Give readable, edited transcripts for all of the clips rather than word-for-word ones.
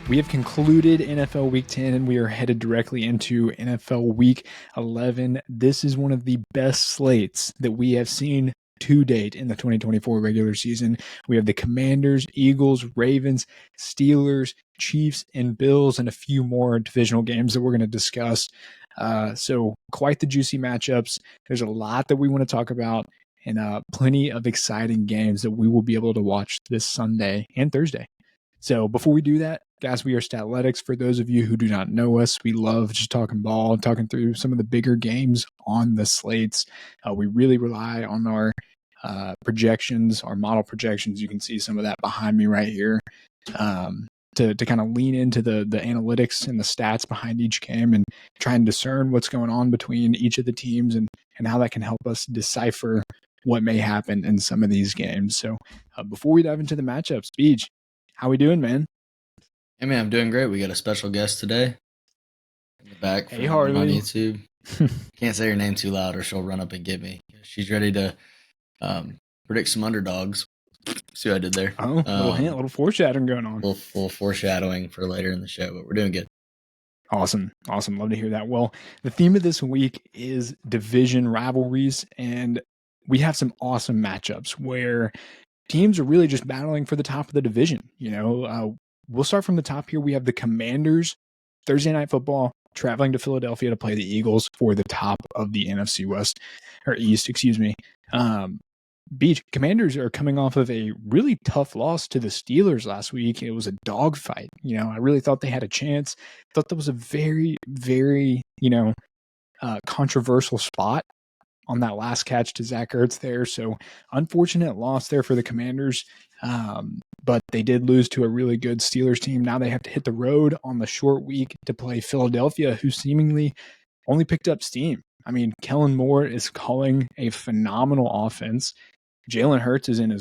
We have concluded NFL Week 10 and we are headed directly into NFL Week 11. This is one of the best slates that we have seen to date in the 2024 regular season. We have the Commanders, Eagles, Ravens, Steelers, Chiefs, and Bills, and a few more divisional games that we're going to discuss. So quite the juicy matchups. There's a lot that we want to talk about, and plenty of exciting games that we will be able to watch this Sunday and Thursday. So before we do that, guys, we are Statletics. For those of you who do not know us, we love just talking ball, talking through some of the bigger games on the slates. We really rely on our projections, our model projections. You can see some of that behind me right here, to kind of lean into the analytics and the stats behind each game and try and discern what's going on between each of the teams and how that can help us decipher what may happen in some of these games. So before we dive into the matchups, Beach, how we doing, man? Hey, man, I'm doing great. We got a special guest today in the back Hey, on Harley. YouTube. Can't say her name too loud or she'll run up and get me. She's ready to predict some underdogs. See what I did there? Oh, little hint, little foreshadowing going on. Little foreshadowing for later in the show, but we're doing good. Awesome. Love to hear that. Well, the theme of this week is division rivalries, and we have some awesome matchups where teams are really just battling for the top of the division. We'll start from the top here. We have the Commanders, Thursday Night Football, traveling to Philadelphia to play the Eagles for the top of the NFC West, or East, excuse me. Beach, Commanders are coming off of a really tough loss to the Steelers last week. It was a dogfight. I really thought they had a chance. Thought that was a very, very, controversial spot on that last catch to Zach Ertz there. So unfortunate loss there for the Commanders. But they did lose to a really good Steelers team. Now they have to hit the road on the short week to play Philadelphia, who seemingly only picked up steam. I mean, Kellen Moore is calling a phenomenal offense. Jalen Hurts is in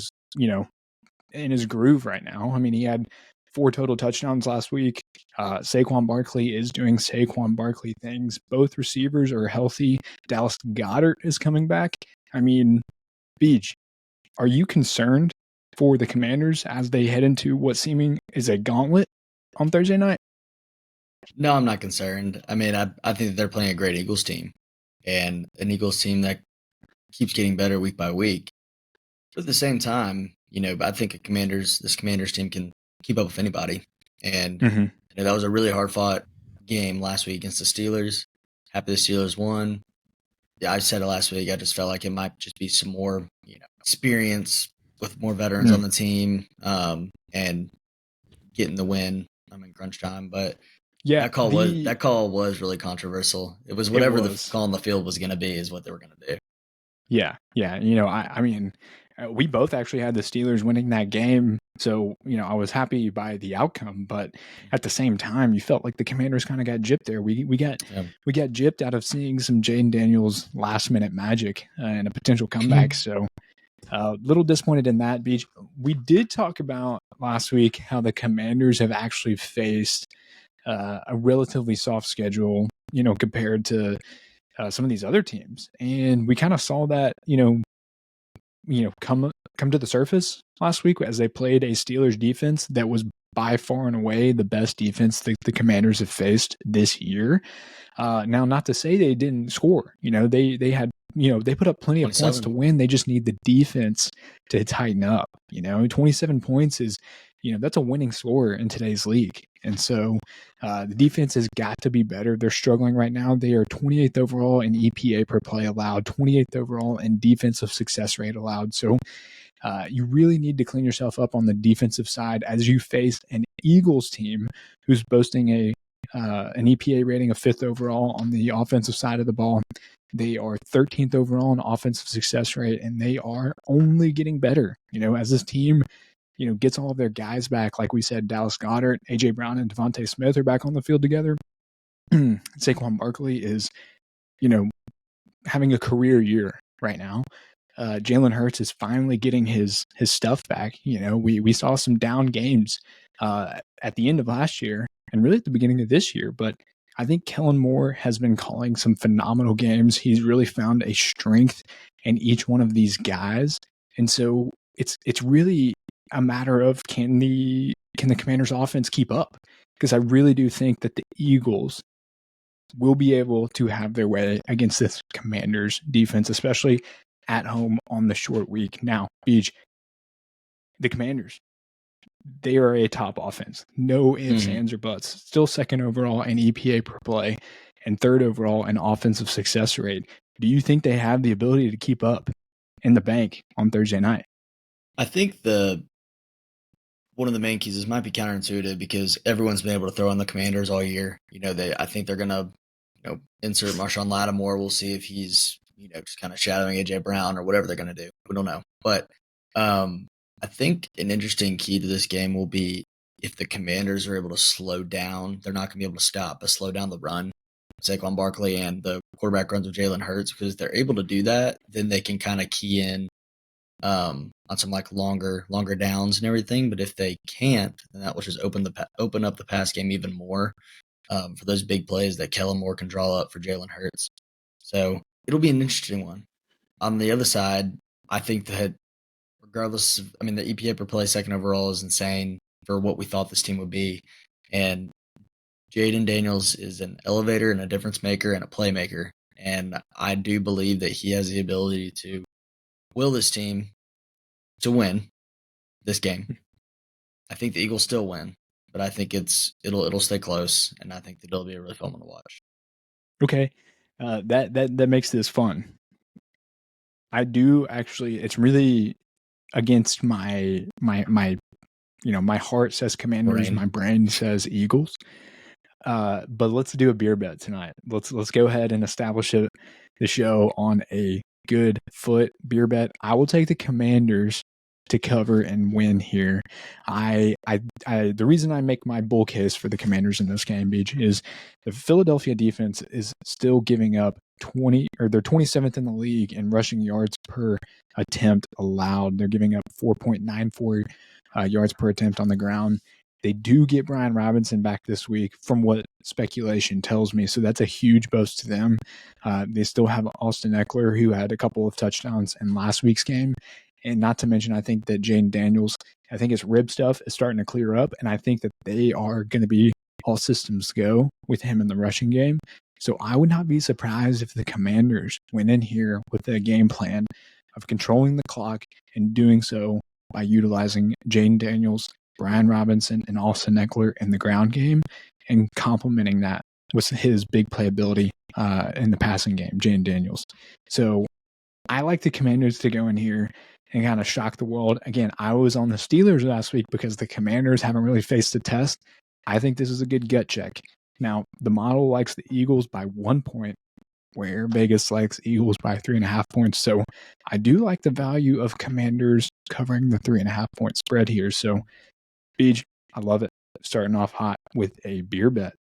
his groove right now. I mean, he had 4 total touchdowns last week. Saquon Barkley is doing Saquon Barkley things. Both receivers are healthy. Dallas Goedert is coming back. I mean, Beach, are you concerned for the Commanders as they head into what seeming is a gauntlet on Thursday night? No, I'm not concerned. I mean, I think that they're playing a great Eagles team, and an Eagles team that keeps getting better week by week. But at the same time, I think this Commanders team can keep up with anybody. And that was a really hard fought game last week against the Steelers. Happy the Steelers won. Yeah, I said it last week. I just felt like it might just be some more, experience with more veterans on the team, and getting the win. I'm in crunch time, but yeah, that call was really controversial. It was whatever the call on the field was going to be is what they were going to do. Yeah. I mean, we both actually had the Steelers winning that game. So, I was happy by the outcome, but at the same time, you felt like the Commanders kind of got gypped there. We got gypped out of seeing some Jayden Daniels last minute magic and a potential comeback. So, a little disappointed in that, Beach. We did talk about last week how the Commanders have actually faced a relatively soft schedule, compared to some of these other teams. And we kind of saw that, come to the surface last week as they played a Steelers defense that was by far and away the best defense that the Commanders have faced this year. Now, not to say they didn't score. They had, they put up plenty of points to win. They just need the defense to tighten up. 27 points is, that's a winning score in today's league. And so the defense has got to be better. They're struggling right now. They are 28th overall in EPA per play allowed, 28th overall in defensive success rate allowed. So you really need to clean yourself up on the defensive side as you face an Eagles team who's boasting an EPA rating of 5th overall on the offensive side of the ball. They are 13th overall in offensive success rate, and they are only getting better. As this team gets all of their guys back. Like we said, Dallas Goedert, A.J. Brown, and Devontae Smith are back on the field together. Saquon Barkley is, having a career year right now. Jalen Hurts is finally getting his stuff back. We saw some down games at the end of last year and really at the beginning of this year, but I think Kellen Moore has been calling some phenomenal games. He's really found a strength in each one of these guys. And so it's really a matter of can the can the Commanders offense keep up? Because I really do think that the Eagles will be able to have their way against this Commanders defense, especially at home on the short week. Now, Beach, the Commanders, they are a top offense. No ifs, ands, or buts. Still second overall in EPA per play and third overall in offensive success rate. Do you think they have the ability to keep up in the bank on Thursday night? I think one of the main keys, this might be counterintuitive because everyone's been able to throw on the Commanders all year. I think they're gonna, insert Marshawn Lattimore. We'll see if he's, just kind of shadowing AJ Brown or whatever they're gonna do. We don't know, but I think an interesting key to this game will be if the Commanders are able to slow down. They're not gonna be able to stop, but slow down the run, Saquon Barkley and the quarterback runs of Jalen Hurts, because if they're able to do that, then they can kind of key in on some like longer downs and everything. But if they can't, then that will just open up the pass game even more for those big plays that Kellen Moore can draw up for Jalen Hurts. So it'll be an interesting one. On the other side, I think that regardless of, the EPA per play second overall is insane for what we thought this team would be. And Jayden Daniels is an elevator and a difference maker and a playmaker. And I do believe that he has the ability to will this team to win this game. I think the Eagles still win, but I think it'll stay close, and I think that it'll be a really fun one to watch. Okay, that makes this fun. I do actually. It's really against my heart says Commanders, my brain says Eagles. But let's do a beer bet tonight. Let's go ahead and establish the show on a good foot beer bet. I will take the Commanders to cover and win here. The reason I make my bull case for the Commanders in this game, Beach, is the Philadelphia defense is still giving up they're 27th in the league in rushing yards per attempt allowed. They're giving up 4.94 yards per attempt on the ground. They do get Brian Robinson back this week from what speculation tells me. So that's a huge boost to them. They still have Austin Eckler, who had a couple of touchdowns in last week's game. And not to mention, I think that Jayden Daniels, I think his rib stuff is starting to clear up. And I think that they are going to be all systems go with him in the rushing game. So I would not be surprised if the Commanders went in here with a game plan of controlling the clock and doing so by utilizing Jayden Daniels, Brian Robinson, and Austin Eckler in the ground game, and complementing that with his big playability in the passing game, Jayden Daniels. So I like the Commanders to go in here and kind of shock the world. Again, I was on the Steelers last week because the Commanders haven't really faced a test. I think this is a good gut check. Now, the model likes the Eagles by 1 point, where Vegas likes Eagles by 3.5 points. So I do like the value of Commanders covering the 3.5 point spread here. So, Beej, I love it. Starting off hot with a beer bet.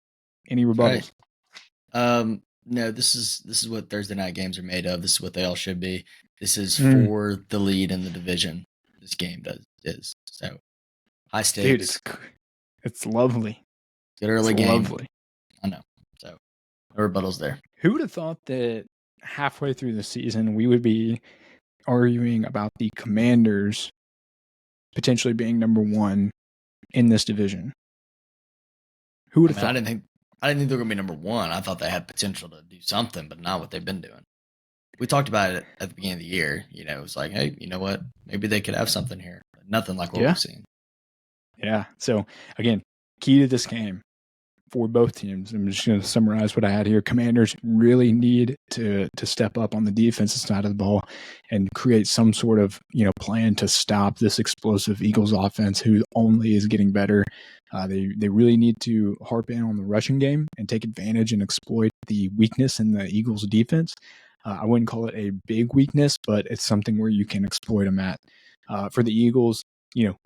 Any rebuttals? Right. No, this is what Thursday night games are made of. This is what they all should be. This is for the lead in the division. This game is. So high stakes. Dude, it's lovely. Good early game. Lovely. I know. So no rebuttals there. Who would have thought that halfway through the season we would be arguing about the Commanders potentially being number one in this division? Who would have thought? I didn't think they were going to be number one. I thought they had potential to do something, but not what they've been doing. We talked about it at the beginning of the year. It was like, hey, you know what? Maybe they could have something here. But nothing like what we've seen. Yeah. So, again, key to this game for both teams. I'm just going to summarize what I had here. Commanders really need to step up on the defensive side of the ball and create some sort of plan to stop this explosive Eagles offense, who only is getting better. They really need to harp in on the rushing game and take advantage and exploit the weakness in the Eagles defense. I wouldn't call it a big weakness, but it's something where you can exploit them at. For the Eagles,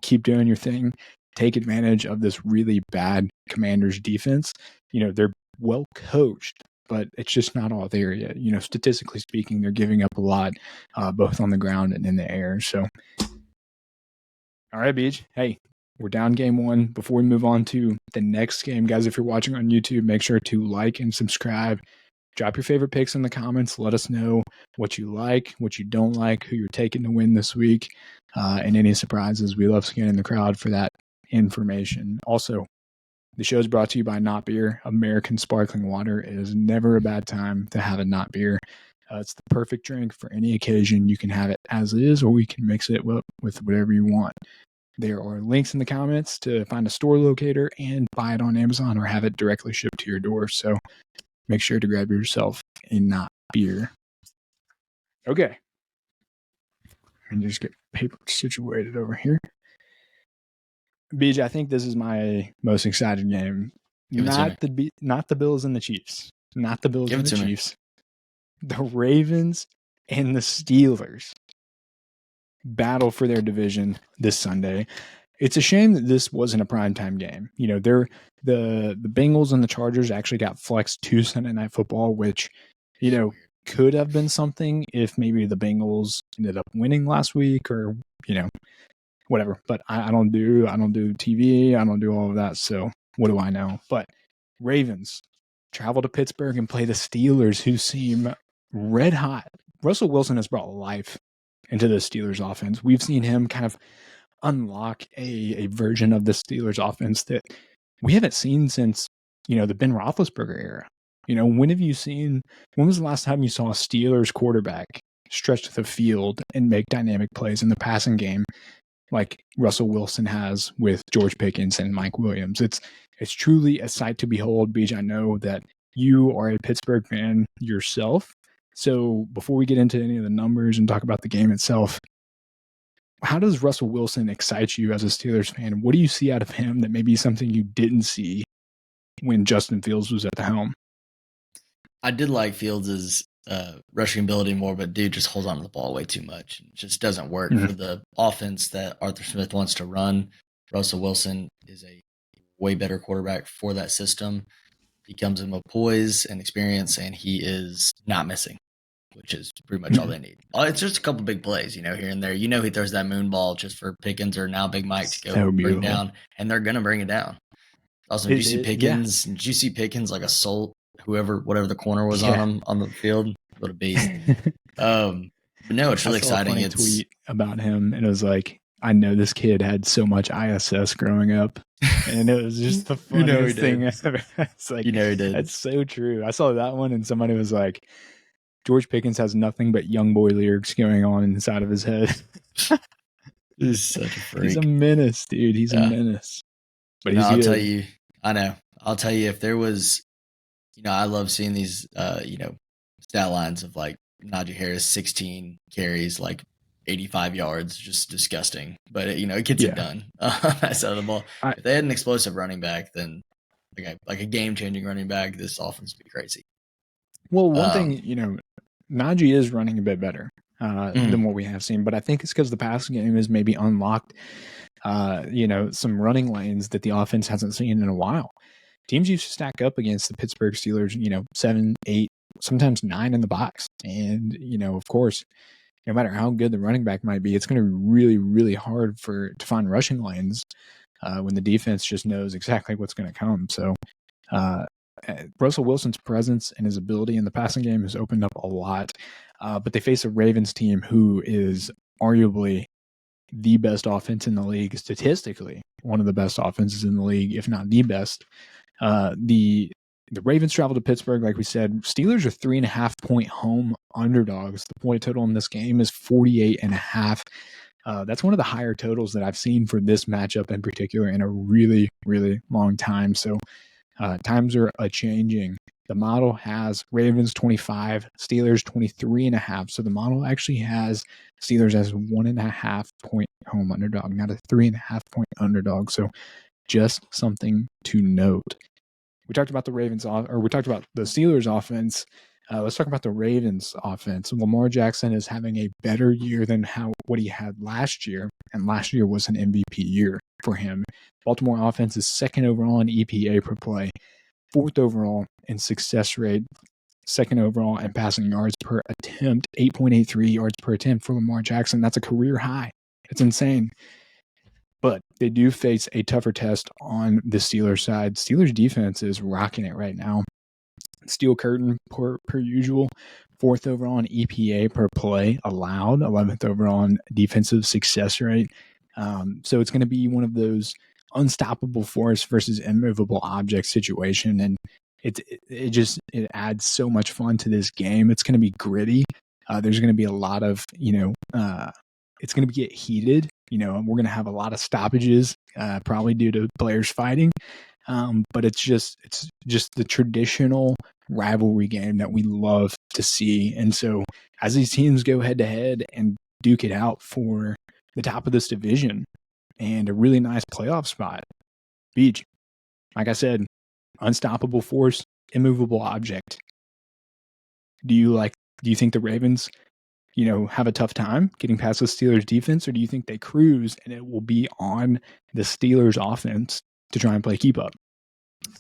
keep doing your thing. Take advantage of this really bad Commanders defense. They're well coached, but it's just not all there yet. Statistically speaking, they're giving up a lot, both on the ground and in the air. So, all right, Beej. Hey, we're down game one. Before we move on to the next game, guys, if you're watching on YouTube, make sure to like and subscribe. Drop your favorite picks in the comments. Let us know what you like, what you don't like, who you're taking to win this week, and any surprises. We love scanning the crowd for that information. Also, the show is brought to you by Not Beer. American sparkling water. It is never a bad time to have a Not Beer. It's the perfect drink for any occasion. You can have it as is, or we can mix it with whatever you want. There are links in the comments to find a store locator and buy it on Amazon or have it directly shipped to your door. So make sure to grab yourself a Not Beer. Okay. And just get paper situated over here. BJ, I think this is my most excited game. Not the Bills and the Chiefs. Not the Bills and the Chiefs. The Ravens and the Steelers battle for their division this Sunday. It's a shame that this wasn't a primetime game. You know, the Bengals and the Chargers actually got flexed to Sunday Night Football, which, you know, could have been something if maybe the Bengals ended up winning last week or, you know, whatever. But I don't do TV. I don't do all of that. So what do I know? But Ravens travel to Pittsburgh and play the Steelers, who seem red hot. Russell Wilson has brought life into the Steelers offense. We've seen him kind of unlock a version of the Steelers offense that we haven't seen since, you know, the Ben Roethlisberger era. You know, when was the last time you saw a Steelers quarterback stretch the field and make dynamic plays in the passing game like Russell Wilson has with George Pickens and Mike Williams? It's truly a sight to behold. BJ, I know that you are a Pittsburgh fan yourself. So before we get into any of the numbers and talk about the game itself, how does Russell Wilson excite you as a Steelers fan? What do you see out of him that may be something you didn't see when Justin Fields was at the helm? I did like Fields' rushing ability more, but dude just holds on to the ball way too much. It just doesn't work for the offense that Arthur Smith wants to run. Russell Wilson is a way better quarterback for that system. He comes in with poise and experience, and he is not missing, which is pretty much all they need. It's just a couple big plays, you know, here and there. You know, he throws that moon ball just for Pickens or now Big Mike to go bring down, and they're going to bring it down. Also, did you see Pickens? Yeah. Did you see Pickens like assault whatever the corner was on him on the field? What a beast. But no, it's really exciting. I saw a funny tweet about him, and it was like, I know this kid had so much ISS growing up, and it was just the funniest thing ever. It's like, you know he did. That's so true. I saw that one, and somebody was like, George Pickens has nothing but young boy lyrics going on inside of his head. He's such a freak. He's a menace, dude. He's a menace. But I'll tell you, I'll tell you, if there was, you know, I love seeing these, you know, stat lines of like Najee Harris, 16 carries, like 85 yards, just disgusting. But, you know, it gets it done on that side of the ball. If they had an explosive running back, then like a game-changing running back, this offense would be crazy. Well, one thing, you know, Najee is running a bit better than what we have seen, but I think it's because the passing game is maybe unlocked, you know, some running lanes that the offense hasn't seen in a while. Teams used to stack up against the Pittsburgh Steelers, you know, 7, 8, sometimes 9 in the box. And, you know, of course, no matter how good the running back might be, it's going to be really, really hard to find rushing lanes when the defense just knows exactly what's going to come. So, Russell Wilson's presence and his ability in the passing game has opened up a lot, but they face a Ravens team who is arguably the best offense in the league, statistically one of the best offenses in the league, if not the best. The Ravens travel to Pittsburgh, like we said. Steelers are 3.5-point home underdogs. The point total in this game is 48.5. That's one of the higher totals that I've seen for this matchup in particular in a really, really long time. So times are a-changing. The model has Ravens 25, Steelers 23.5. So the model actually has Steelers as 1.5-point home underdog, not a 3.5-point underdog. So just something to note. We talked about the we talked about the Steelers offense. Let's talk about the Ravens offense. Lamar Jackson is having a better year than what he had last year, and last year was an MVP year for him. Baltimore offense is second overall in EPA per play, fourth overall in success rate, second overall in passing yards per attempt, 8.83 yards per attempt for Lamar Jackson. That's a career high. It's insane. But they do face a tougher test on the Steelers side. Steelers defense is rocking it right now. Steel curtain per usual, fourth overall in EPA per play allowed, 11th overall in defensive success rate. So it's going to be one of those unstoppable force versus immovable object situation, and it adds so much fun to this game. It's going to be gritty. There's going to be a lot of it's going to get heated. We're going to have a lot of stoppages, probably due to players fighting. But it's just the traditional rivalry game that we love to see. And so as these teams go head to head and duke it out for the top of this division and a really nice playoff spot, Beach, like I said, unstoppable force, immovable object. Do you think the Ravens, have a tough time getting past the Steelers defense, or do you think they cruise and it will be on the Steelers offense to try and play keep up?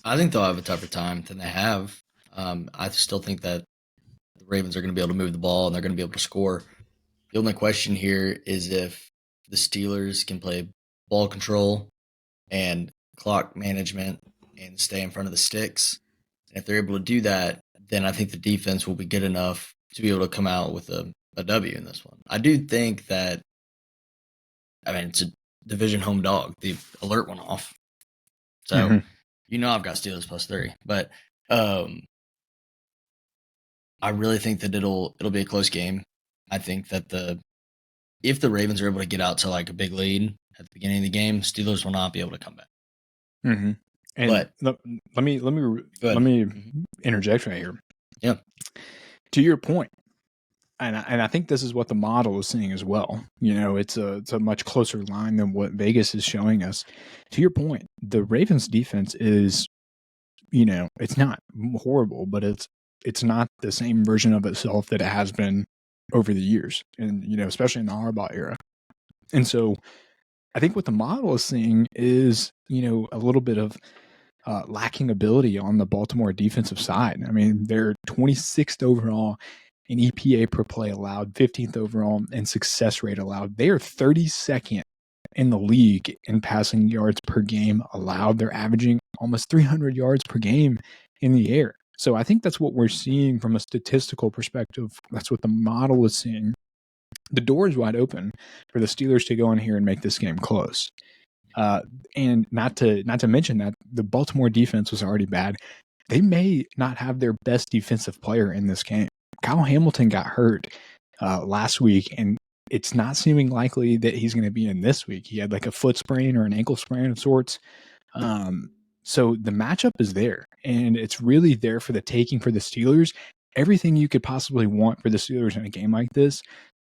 I think they'll have a tougher time than they have. I still think that the Ravens are going to be able to move the ball and they're going to be able to score. The only question here is if the Steelers can play ball control and clock management and stay in front of the sticks. And if they're able to do that, then I think the defense will be good enough to be able to come out with a W in this one. I do think that, it's a division home dog. The alert went off. So, I've got Steelers +3. But I really think that it'll be a close game. I think that if the Ravens are able to get out to like a big lead at the beginning of the game, Steelers will not be able to come back. Mm-hmm. And let me interject right here. Yeah. To your point, and I think this is what the model is seeing as well. It's a much closer line than what Vegas is showing us. To your point, the Ravens defense is, it's not horrible, but it's not the same version of itself that it has been over the years, and especially in the Harbaugh era. And so, I think what the model is seeing is a little bit of lacking ability on the Baltimore defensive side. I mean, they're 26th overall in EPA per play allowed, 15th overall in success rate allowed. They are 32nd in the league in passing yards per game allowed. They're averaging almost 300 yards per game in the air. So I think that's what we're seeing from a statistical perspective. That's what the model is seeing. The door is wide open for the Steelers to go in here and make this game close. And not to mention that the Baltimore defense was already bad. They may not have their best defensive player in this game. Kyle Hamilton got hurt last week, and it's not seeming likely that he's going to be in this week. He had like a foot sprain or an ankle sprain of sorts. So the matchup is there, and it's really there for the taking for the Steelers. Everything you could possibly want for the Steelers in a game like this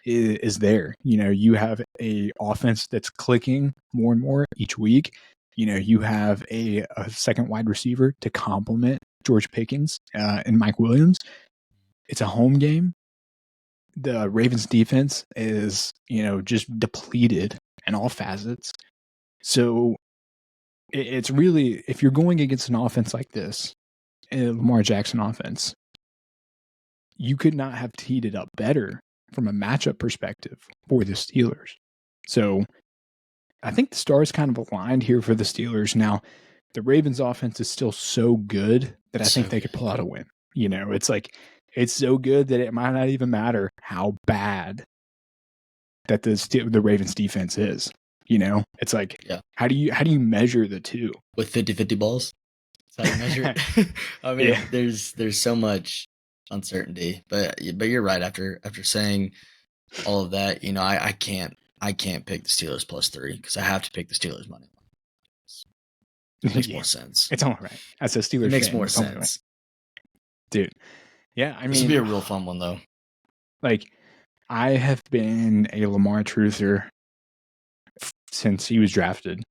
is there. You have a offense that's clicking more and more each week. You have a second wide receiver to complement George Pickens and Mike Williams. It's a home game. The Ravens defense is, just depleted in all facets. So it's really, if you're going against an offense like this, a Lamar Jackson offense, you could not have teed it up better from a matchup perspective for the Steelers. So I think the stars kind of aligned here for the Steelers. Now, the Ravens offense is still so good that I think they could pull out a win. It's like, it's so good that it might not even matter how bad that the Ravens defense is. It's like, how do you measure the two? With 50-50 balls? That's how you measure it. I mean, there's so much uncertainty, but you're right. After saying all of that, I can't pick the Steelers +3 because I have to pick the Steelers money. It makes more sense. It's all right. As a Steelers, it makes fan, more sense, dude. Yeah, I mean, this would be a real fun one though. Like, I have been a Lamar truther since he was drafted,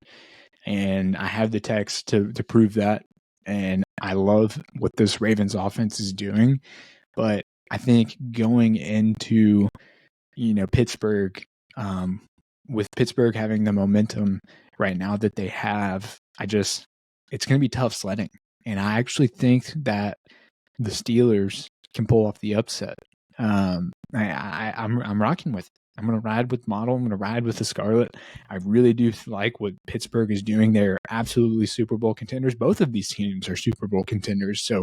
and I have the text to prove that. And I love what this Ravens offense is doing, but I think going into Pittsburgh, with Pittsburgh having the momentum right now that they have, it's going to be tough sledding. And I actually think that the Steelers can pull off the upset. I'm rocking with it. I'm going to ride with model. I'm going to ride with the Scarlet. I really do like what Pittsburgh is doing. They're absolutely Super Bowl contenders. Both of these teams are Super Bowl contenders. So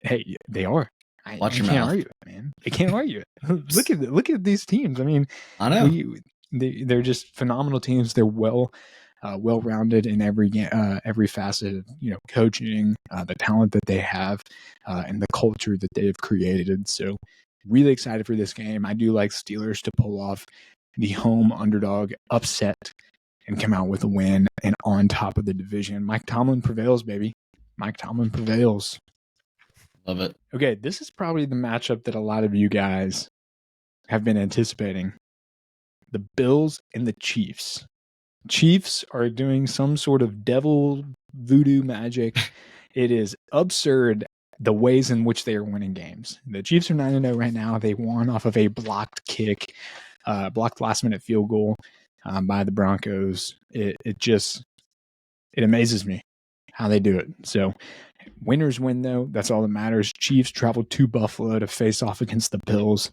hey, they are. Watch your can't mouth. argue it, man. I can't argue it. Look at these teams. I mean, I know. they're just phenomenal teams. They're well-rounded in every facet of coaching, the talent that they have, and the culture that they have created. So really excited for this game. I do like Steelers to pull off the home underdog upset and come out with a win and on top of the division. Mike Tomlin prevails, baby. Mike Tomlin prevails. Love it. Okay, this is probably the matchup that a lot of you guys have been anticipating. The Bills and the Chiefs. Chiefs are doing some sort of devil voodoo magic. It is absurd the ways in which they are winning games. The Chiefs are 9-0 right now. They won off of a blocked kick, blocked last-minute field goal by the Broncos. It amazes me how they do it. So winners win, though. That's all that matters. Chiefs traveled to Buffalo to face off against the Bills.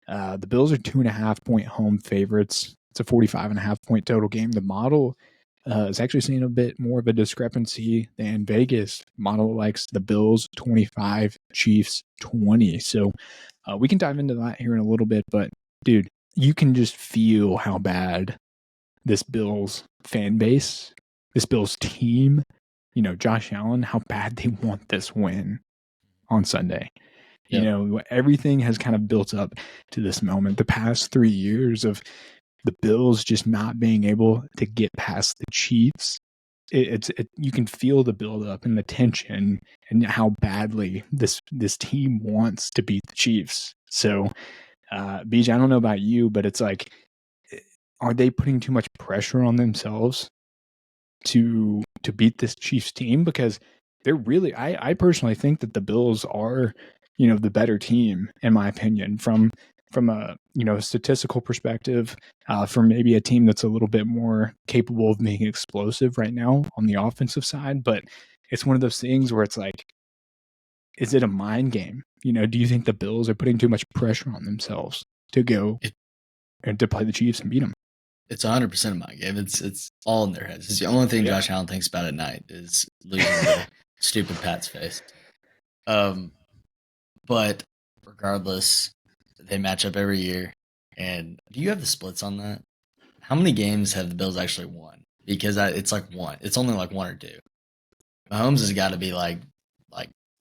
The Bills are 2.5-point home favorites. It's a 45.5-point total game. The model is actually seeing a bit more of a discrepancy than Vegas. Model likes the Bills 25, Chiefs 20. So we can dive into that here in a little bit. But, dude, you can just feel how bad this Bills fan base, this Bills team, Josh Allen, how bad they want this win on Sunday. Yep. Everything has kind of built up to this moment. The past 3 years of the Bills just not being able to get past the Chiefs, you can feel the buildup and the tension and how badly this team wants to beat the Chiefs. So, BJ, I don't know about you, but it's like, are they putting too much pressure on themselves to beat this Chiefs team? Because they're really, I personally think that the Bills are, the better team, in my opinion, from a statistical perspective, from maybe a team that's a little bit more capable of being explosive right now on the offensive side. But it's one of those things where it's like, is it a mind game? Do you think the Bills are putting too much pressure on themselves to go and to play the Chiefs and beat them? It's 100% a mind game. It's all in their heads. It's the only thing Josh Allen thinks about at night is losing to stupid Pat's face. But regardless, they match up every year. And do you have the splits on that? How many games have the Bills actually won? Because it's like one. It's only like one or two. Mahomes has got to be like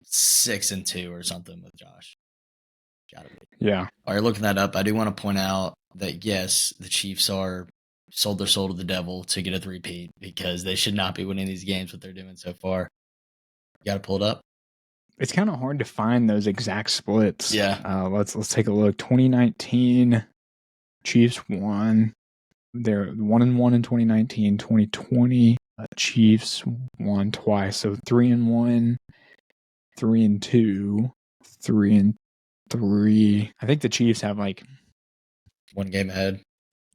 6-2 or something with Josh. Got to be. Yeah. While you're looking that up, I do want to point out that, yes, the Chiefs are sold their soul to the devil to get a three-peat because they should not be winning these games, what they're doing so far. You got to pull it up. It's kind of hard to find those exact splits. Yeah. Let's take a look. 2019, Chiefs won. They're 1-1 in 2019. 2020, Chiefs won twice. So 3-1, 3-2, 3-3. I think the Chiefs have like one game ahead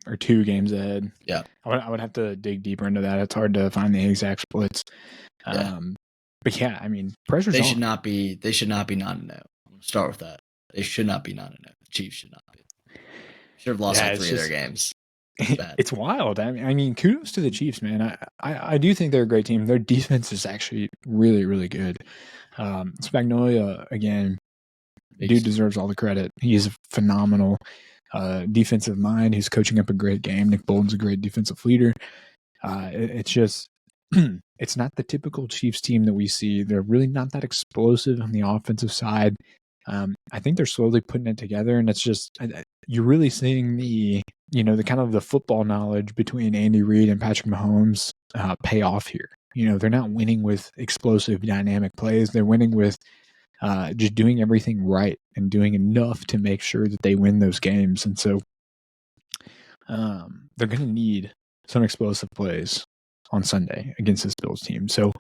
or 2 games ahead. Yeah. I would have to dig deeper into that. It's hard to find the exact splits. Yeah. But yeah, I mean, pressure's They on. should not be 9-0. Start with that. They should not be 9-0. The Chiefs should not be. Should have lost 3 of their games. It's wild. I mean, kudos to the Chiefs, man. I do think they're a great team. Their defense is actually really, really good. Spagnuolo, again, dude deserves all the credit. He's a phenomenal defensive mind. He's coaching up a great game. Nick Bolton's a great defensive leader. It's just, it's not the typical Chiefs team that we see. They're really not that explosive on the offensive side. I think they're slowly putting it together, and it's just, you're really seeing the kind of the football knowledge between Andy Reid and Patrick Mahomes pay off here. They're not winning with explosive, dynamic plays. They're winning with just doing everything right and doing enough to make sure that they win those games. And so they're going to need some explosive plays on Sunday against this Bills team. So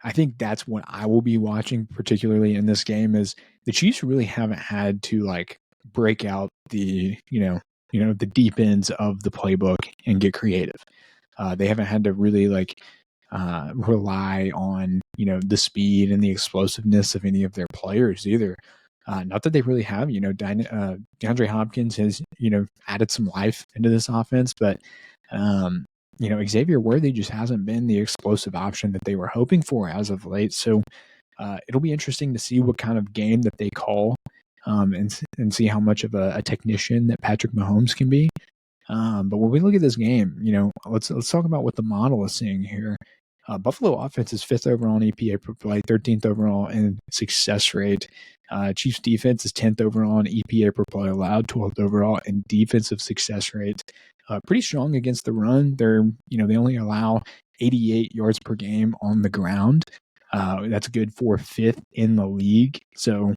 I think that's what I will be watching, particularly in this game, is the Chiefs really haven't had to like break out the, the deep ends of the playbook and get creative. They haven't had to really rely on, the speed and the explosiveness of any of their players either. Not that they really have, DeAndre Hopkins has, added some life into this offense, but, Xavier Worthy just hasn't been the explosive option that they were hoping for as of late. So it'll be interesting to see what kind of game that they call and see how much of a technician that Patrick Mahomes can be. But when we look at this game, let's talk about what the model is seeing here. Buffalo offense is 5th overall in EPA per play, 13th overall in success rate. Chiefs defense is 10th overall in EPA per play allowed, 12th overall in defensive success rate. Pretty strong against the run. They only allow 88 yards per game on the ground. That's good for 5th in the league. So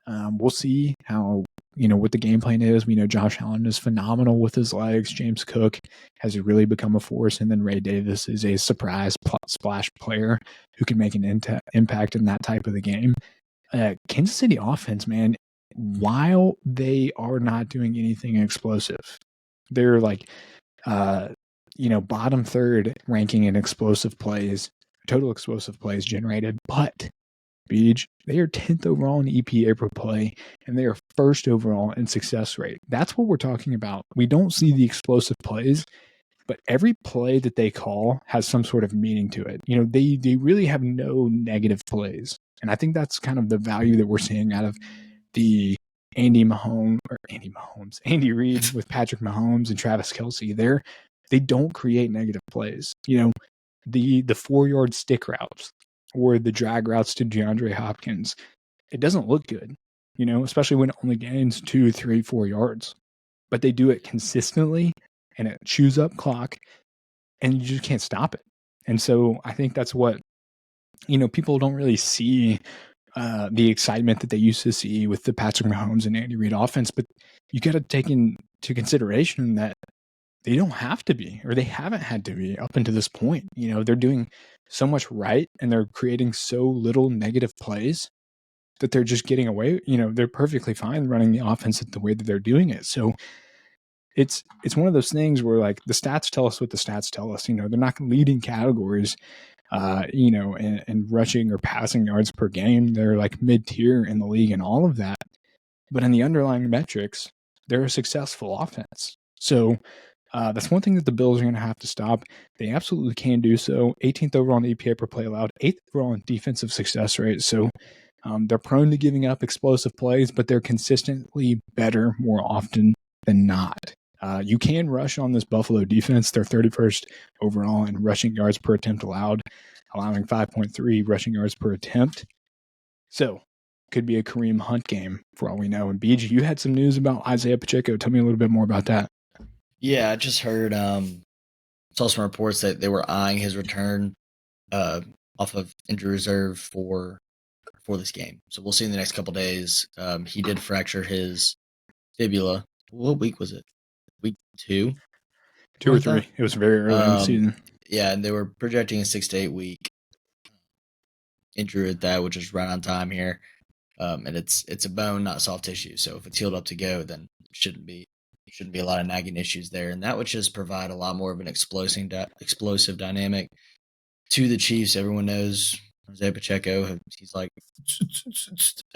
we'll see how, what the game plan is. We know Josh Allen is phenomenal with his legs. James Cook has really become a force. And then Ray Davis is a surprise splash player who can make an impact in that type of the game. Kansas City offense, man, while they are not doing anything explosive, they're like, bottom third ranking in explosive plays, total explosive plays generated. But Beach, they are 10th overall in EPA per play, and they are 1st overall in success rate. That's what we're talking about. We don't see the explosive plays, but every play that they call has some sort of meaning to it. They really have no negative plays. And I think that's kind of the value that we're seeing out of the Andy Reid with Patrick Mahomes and Travis Kelce. They don't create negative plays. The 4-yard stick routes or the drag routes to DeAndre Hopkins, it doesn't look good, especially when it only gains 2, 3, 4 yards. But they do it consistently, and it chews up clock, and you just can't stop it. And so I think that's what, people don't really see the excitement that they used to see with the Patrick Mahomes and Andy Reid offense. But you got to take into consideration that they don't have to be, or they haven't had to be up until this point. They're doing so much right, and they're creating so little negative plays that they're just getting away. They're perfectly fine running the offense the way that they're doing it. So it's one of those things where, like, the stats tell us what the stats tell us. They're not leading categories, and rushing or passing yards per game. They're like mid-tier in the league and all of that. But in the underlying metrics, they're a successful offense. So that's one thing that the Bills are going to have to stop. They absolutely can do so. 18th overall in EPA per play allowed, 8th overall in defensive success rate. So they're prone to giving up explosive plays, but they're consistently better more often than not. You can rush on this Buffalo defense. They're 31st overall in rushing yards per attempt allowed, allowing 5.3 rushing yards per attempt. So could be a Kareem Hunt game for all we know. And BG, you had some news about Isaiah Pacheco. Tell me a little bit more about that. Yeah, I just heard, saw some reports that they were eyeing his return off of injury reserve for this game. So we'll see in the next couple days. He did fracture his fibula. What week was it? Week 2? 2 or 3. It was very early in the season. Yeah, and they were projecting a 6 to 8 week injury at that, which is right on time here. And it's a bone, not soft tissue. So if it's healed up to go, then it shouldn't be a lot of nagging issues there. And that would just provide a lot more of an explosive dynamic to the Chiefs. Everyone knows Isaiah Pacheco. He's like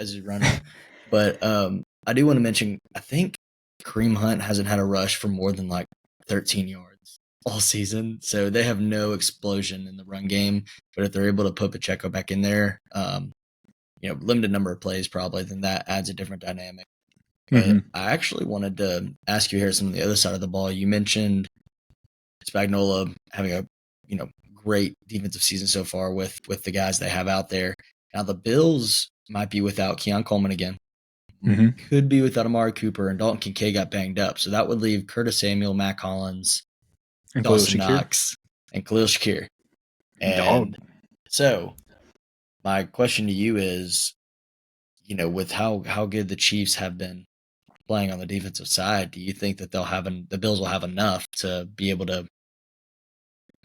as he's running. But I do want to mention, I think Kareem Hunt hasn't had a rush for more than like 13 yards all season. So they have no explosion in the run game. But if they're able to put Pacheco back in there, limited number of plays probably, then that adds a different dynamic. But I actually wanted to ask you here some of the other side of the ball. You mentioned Spagnuolo having a great defensive season so far with the guys they have out there. Now the Bills might be without Keon Coleman again. Could be without Amari Cooper, and Dalton Kincaid got banged up. So that would leave Curtis Samuel, Matt Collins, and Dawson Knox, and Khalil Shakir. And so my question to you is, with how good the Chiefs have been playing on the defensive side, do you think that the Bills will have enough to be able to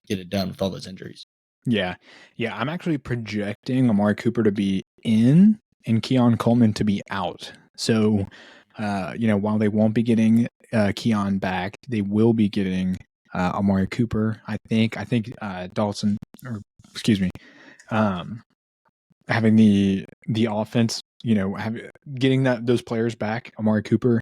get it done with all those injuries? Yeah. I'm actually projecting Amari Cooper to be in and Keon Coleman to be out. So, while they won't be getting Keon back, they will be getting Amari Cooper. I think Dawson, or excuse me, having the offense, getting those players back, Amari Cooper,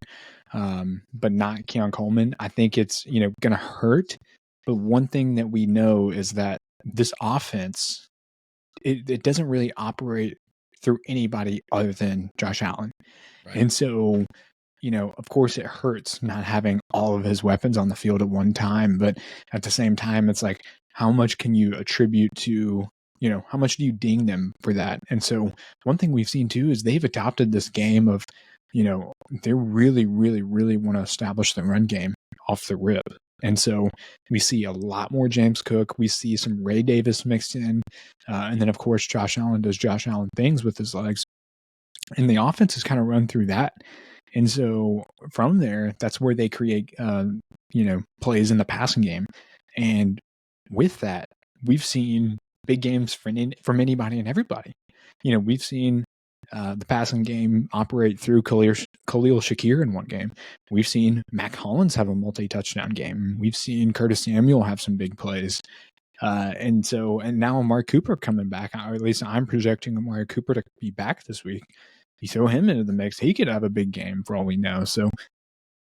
but not Keon Coleman. I think it's going to hurt. But one thing that we know is that this offense, it doesn't really operate through anybody other than Josh Allen. Right. And so of course it hurts not having all of his weapons on the field at one time, but at the same time, it's like, how much can you attribute to, how much do you ding them for that? And so one thing we've seen too is they've adopted this game of, they really, really, really want to establish the run game off the rip. And so we see a lot more James Cook. We see some Ray Davis mixed in. And then, of course, Josh Allen does Josh Allen things with his legs. And the offense has kind of run through that. And so from there, that's where they create, plays in the passing game. And with that, we've seen big games from anybody and everybody. We've seen the passing game operate through Khalil Shakir in one game. We've seen Mac Hollins have a multi-touchdown game. We've seen Curtis Samuel have some big plays. And now Amari Cooper coming back, or at least I'm projecting Amari Cooper to be back this week. You throw him into the mix, he could have a big game for all we know. So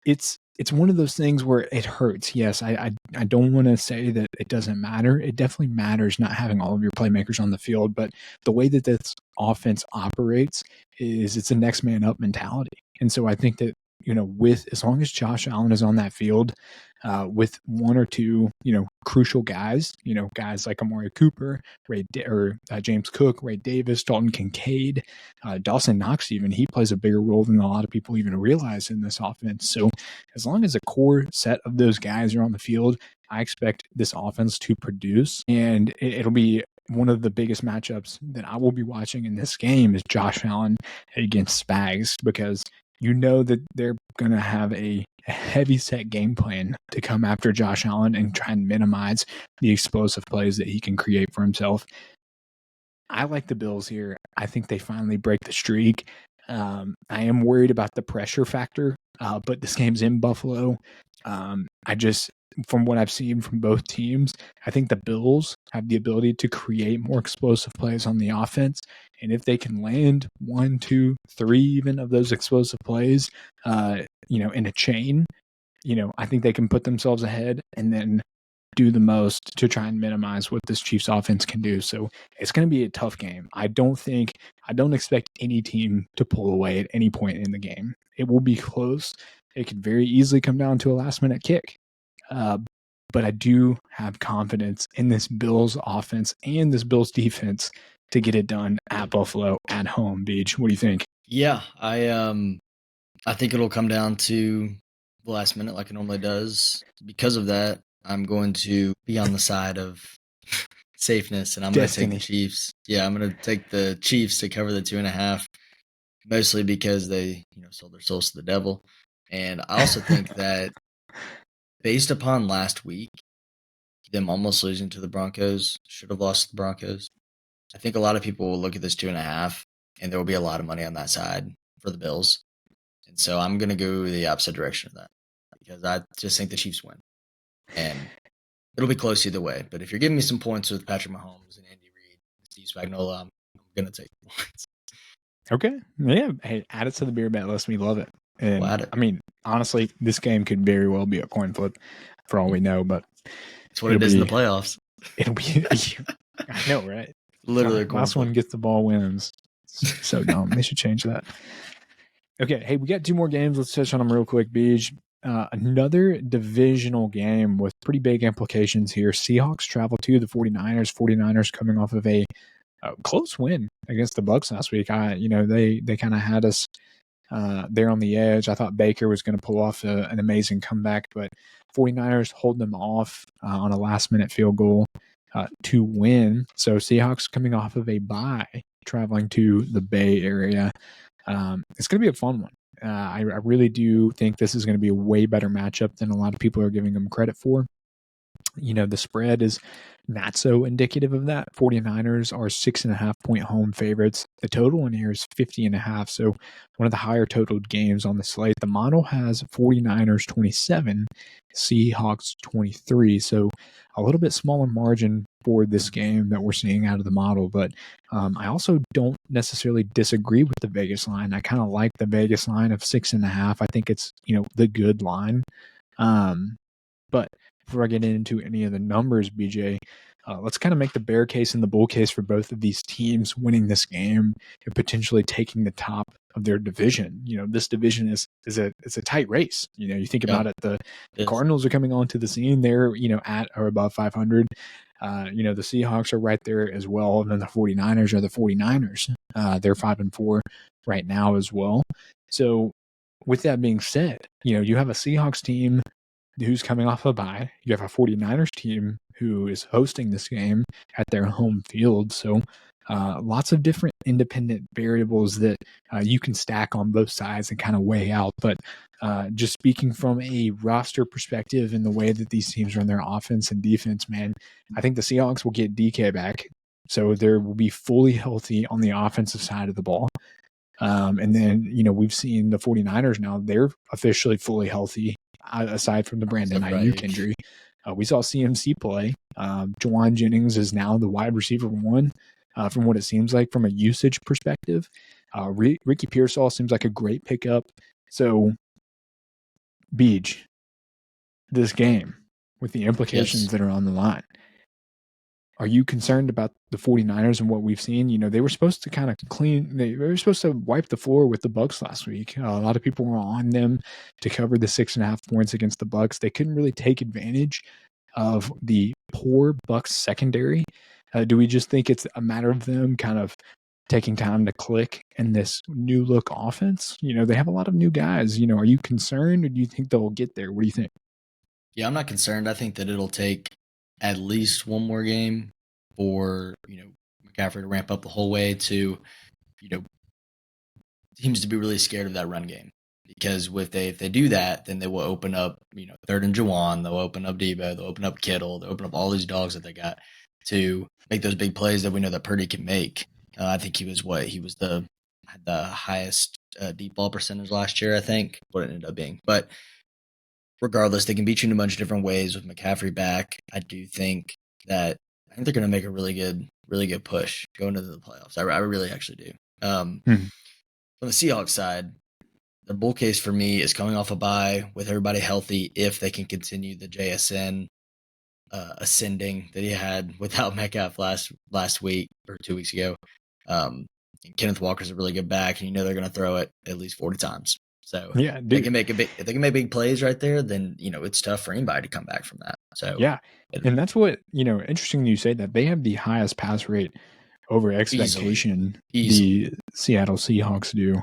it's one of those things where it hurts. Yes, I don't want to say that it doesn't matter. It definitely matters not having all of your playmakers on the field, but the way that this offense operates is it's a next man up mentality. And so I think that, with as long as Josh Allen is on that field, with one or two, crucial guys, guys like Amari Cooper, James Cook, Ray Davis, Dalton Kincaid, Dawson Knox, even he plays a bigger role than a lot of people even realize in this offense. So as long as a core set of those guys are on the field, I expect this offense to produce, and it'll be one of the biggest matchups that I will be watching in this game is Josh Allen against Spags, because that they're going to have a heavy set game plan to come after Josh Allen and try and minimize the explosive plays that he can create for himself. I like the Bills here. I think they finally break the streak. I am worried about the pressure factor, but this game's in Buffalo. From what I've seen from both teams, I think the Bills have the ability to create more explosive plays on the offense. And if they can land 1, 2, 3 even of those explosive plays, in a chain, I think they can put themselves ahead and then do the most to try and minimize what this Chiefs offense can do. So it's going to be a tough game. I don't expect any team to pull away at any point in the game. It will be close. It could very easily come down to a last minute kick. But I do have confidence in this Bills offense and this Bills defense to get it done at Buffalo at home. Beach, what do you think? Yeah, I think it'll come down to the last minute like it normally does. Because of that, I'm going to be on the side of safeness, and I'm going to take the Chiefs. Yeah, I'm going to take the Chiefs to cover the 2.5, mostly because they sold their souls to the devil. And I also think that based upon last week, them almost losing to the Broncos, should have lost to the Broncos, I think a lot of people will look at this 2.5, and there will be a lot of money on that side for the Bills. And so I'm going to go the opposite direction of that because I just think the Chiefs win. And it'll be close either way. But if you're giving me some points with Patrick Mahomes and Andy Reid and Steve Spagnuolo, I'm going to take the points. Okay. Yeah. Hey, add it to the beer bet list. We love it. And I mean, honestly, this game could very well be a coin flip for all we know, but it's what it is in the playoffs. It'll be, I know, right? Literally, last one gets the ball wins. So dumb. They should change that. Okay. Hey, we got 2 more games. Let's touch on them real quick, Beej. Another divisional game with pretty big implications here. Seahawks travel to the 49ers. 49ers coming off of a close win against the Bucs last week. They kind of had us there on the edge. I thought Baker was going to pull off an amazing comeback, but 49ers hold them off on a last-minute field goal to win. So Seahawks coming off of a bye, traveling to the Bay Area. It's going to be a fun one. I really do think this is going to be a way better matchup than a lot of people are giving them credit for. The spread is not so indicative of that. 49ers are 6.5-point home favorites. The total in here is 50.5. So one of the higher totaled games on the slate. The model has 49ers 27, Seahawks 23. So a little bit smaller margin for this game that we're seeing out of the model. But I also don't necessarily disagree with the Vegas line. I kind of like the Vegas line of 6.5. I think it's, the good line. But before I get into any of the numbers, BJ, let's kind of make the bear case and the bull case for both of these teams winning this game and potentially taking the top of their division. This division is a tight race. You think about it, the Cardinals are coming onto the scene. They're, at or above 500. The Seahawks are right there as well. And then the 49ers are the 49ers. They're 5-4 right now as well. So with that being said, you have a Seahawks team who's coming off a bye. You have a 49ers team who is hosting this game at their home field. So lots of different independent variables that you can stack on both sides and kind of weigh out. But just speaking from a roster perspective and the way that these teams run their offense and defense, man, I think the Seahawks will get DK back. So they will be fully healthy on the offensive side of the ball. And then, we've seen the 49ers now, they're officially fully healthy, aside from the Brandon Ayuk injury. We saw CMC play. Juwan Jennings is now the wide receiver one, from what it seems like from a usage perspective. Ricky Pearsall seems like a great pickup. So, Beach, this game, with the implications that are on the line, are you concerned about the 49ers and what we've seen? They were supposed to kind of they were supposed to wipe the floor with the Bucs last week. A lot of people were on them to cover the 6.5 points against the Bucs. They couldn't really take advantage of the poor Bucs secondary. Do we just think it's a matter of them kind of taking time to click in this new look offense? They have a lot of new guys. Are you concerned, or do you think they'll get there? What do you think? Yeah, I'm not concerned. I think that it'll take at least one more game for McCaffrey to ramp up the whole way to teams to be really scared of that run game, because if they do that, then they will open up third and Juwan, they'll open up Debo, they'll open up Kittle, they'll open up all these dogs that they got to make those big plays that we know that Purdy can make. I think he was the highest deep ball percentage last year, I think, what it ended up being. But regardless, they can beat you in a bunch of different ways with McCaffrey back. I think they're going to make a really good push going into the playoffs. I really actually do. On the Seahawks side, the bull case for me is coming off a bye with everybody healthy. If they can continue the JSN ascending that he had without Metcalf last week or 2 weeks ago, Kenneth Walker's a really good back, and they're going to throw it at least 40 times. So yeah, if they can make big plays right there, then it's tough for anybody to come back from that. So yeah, and that's what interesting you say that they have the highest pass rate over expectation. Easily. The Seattle Seahawks do.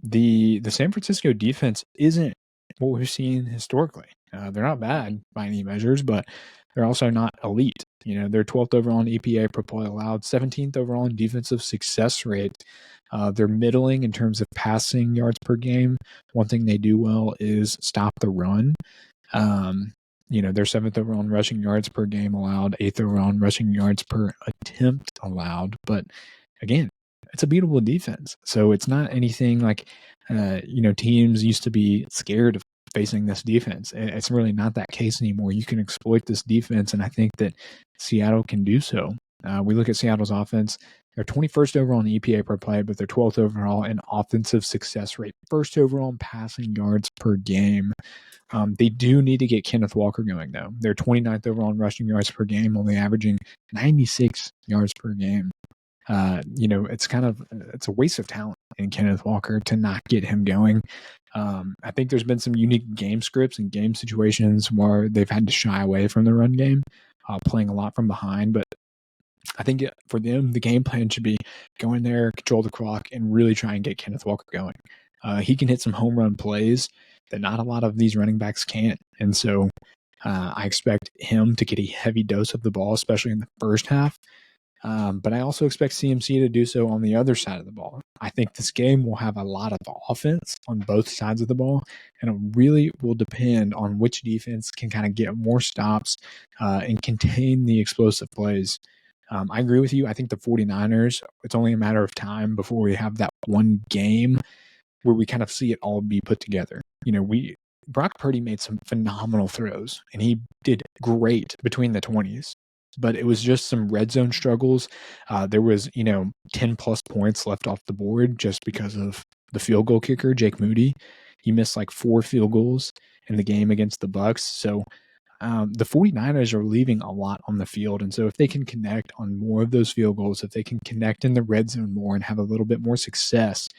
The San Francisco defense isn't what we've seen historically. They're not bad by any measures, but they're also not elite. They're 12th overall in EPA per play allowed, 17th overall in defensive success rate. They're middling in terms of passing yards per game. One thing they do well is stop the run. They're 7th overall in rushing yards per game allowed, 8th overall in rushing yards per attempt allowed. But again, it's a beatable defense. So it's not anything like, teams used to be scared of facing this defense. It's really not that case anymore. You can exploit this defense, and I think that Seattle can do so. We look at Seattle's offense. They're 21st overall in EPA per play, but they're 12th overall in offensive success rate, 1st overall in passing yards per game. They do need to get Kenneth Walker going, though. They're 29th overall in rushing yards per game, only averaging 96 yards per game. It's a waste of talent in Kenneth Walker to not get him going. I think there's been some unique game scripts and game situations where they've had to shy away from the run game, playing a lot from behind. But I think for them, the game plan should be go in there, control the clock, and really try and get Kenneth Walker going. He can hit some home run plays that not a lot of these running backs can. And so I expect him to get a heavy dose of the ball, especially in the first half. But I also expect CMC to do so on the other side of the ball. I think this game will have a lot of offense on both sides of the ball, and it really will depend on which defense can kind of get more stops and contain the explosive plays. I agree with you. I think the 49ers, it's only a matter of time before we have that one game where we kind of see it all be put together. Brock Purdy made some phenomenal throws, and he did great between the 20s. But it was just some red zone struggles. There was, 10 plus points left off the board just because of the field goal kicker, Jake Moody. He missed like 4 field goals in the game against the Bucs. So the 49ers are leaving a lot on the field. And so if they can connect on more of those field goals, if they can connect in the red zone more and have a little bit more success,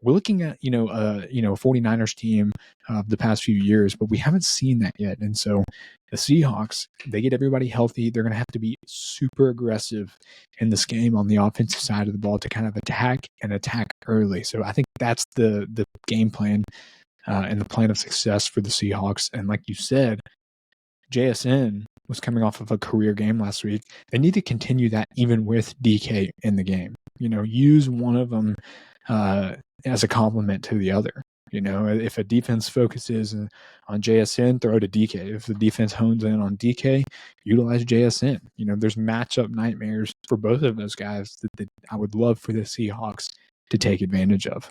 we're looking at, a 49ers team of the past few years, but we haven't seen that yet. And so the Seahawks, they get everybody healthy. They're going to have to be super aggressive in this game on the offensive side of the ball to kind of attack early. So I think that's the game plan and the plan of success for the Seahawks. And like you said, JSN was coming off of a career game last week. They need to continue that even with DK in the game. Use one of them as a complement to the other. If a defense focuses on JSN, throw to DK. If the defense hones in on DK, utilize JSN. There's matchup nightmares for both of those guys that I would love for the Seahawks to take advantage of.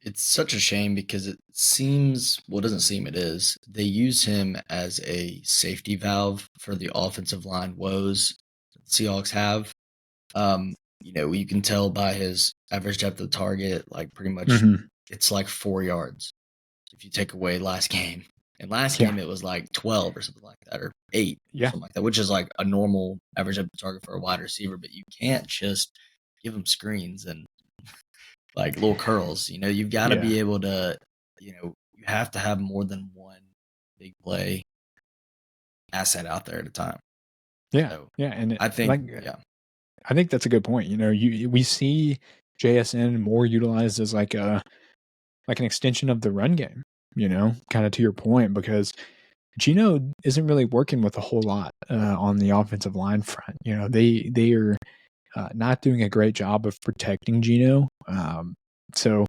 It's such a shame because it seems, well, it doesn't seem, it is. They use him as a safety valve for the offensive line woes that the Seahawks have. You can tell by his average depth of target, like pretty much it's like 4 yards if you take away last game. And last game it was like 12 or something like that, or 8, or something like that, which is like a normal average depth of target for a wide receiver. But you can't just give him screens and like little curls. You've got to be able to, you have to have more than one big play asset out there at a time. Yeah. So And I think, I think that's a good point. We see JSN more utilized as like an extension of the run game, kind of to your point, because Geno isn't really working with a whole lot on the offensive line front. They are not doing a great job of protecting Geno. So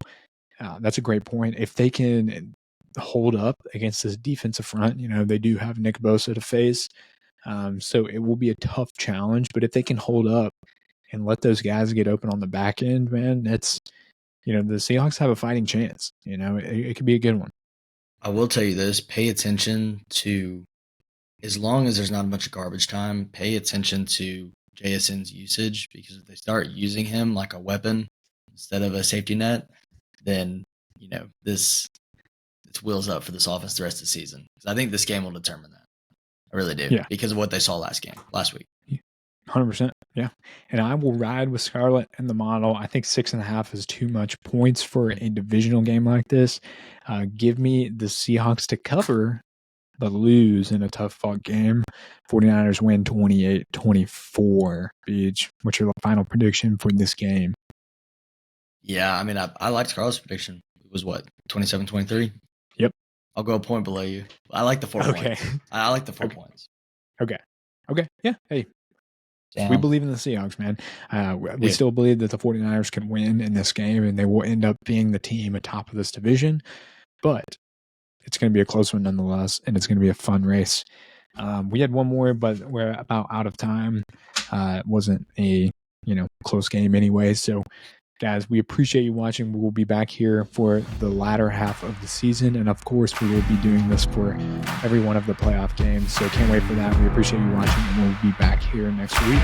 that's a great point. If they can hold up against this defensive front, they do have Nick Bosa to face. So it will be a tough challenge, but if they can hold up and let those guys get open on the back end, man, that's, the Seahawks have a fighting chance. It could be a good one. I will tell you this, pay attention to, as long as there's not a bunch of garbage time, pay attention to JSN's usage, because if they start using him like a weapon instead of a safety net, then, it's wheels up for this offense the rest of the season. Because I think this game will determine that. I really do. Yeah. Because of what they saw last week. 100%. Yeah. And I will ride with Scarlett and the model. I think 6.5 is too much points for a divisional game like this. Give me the Seahawks to cover, but lose in a tough fought game. 49ers win 28-24. Beach, what's your final prediction for this game? Yeah. I mean, I liked Scarlett's prediction. It was what, 27-23? Yep. I'll go a point below you. I like the 4 points. I like the 4 points. Okay. Yeah. Hey, Damn. We believe in the Seahawks, man. We still believe that the 49ers can win in this game, and they will end up being the team atop of this division. But it's going to be a close one nonetheless, and it's going to be a fun race. We had one more, but we're about out of time. It wasn't a close game anyway. So, guys, we appreciate you watching. We will be back here for the latter half of the season, and of course, we will be doing this for every one of the playoff games. So, can't wait for that. We appreciate you watching, and we'll be back here next week.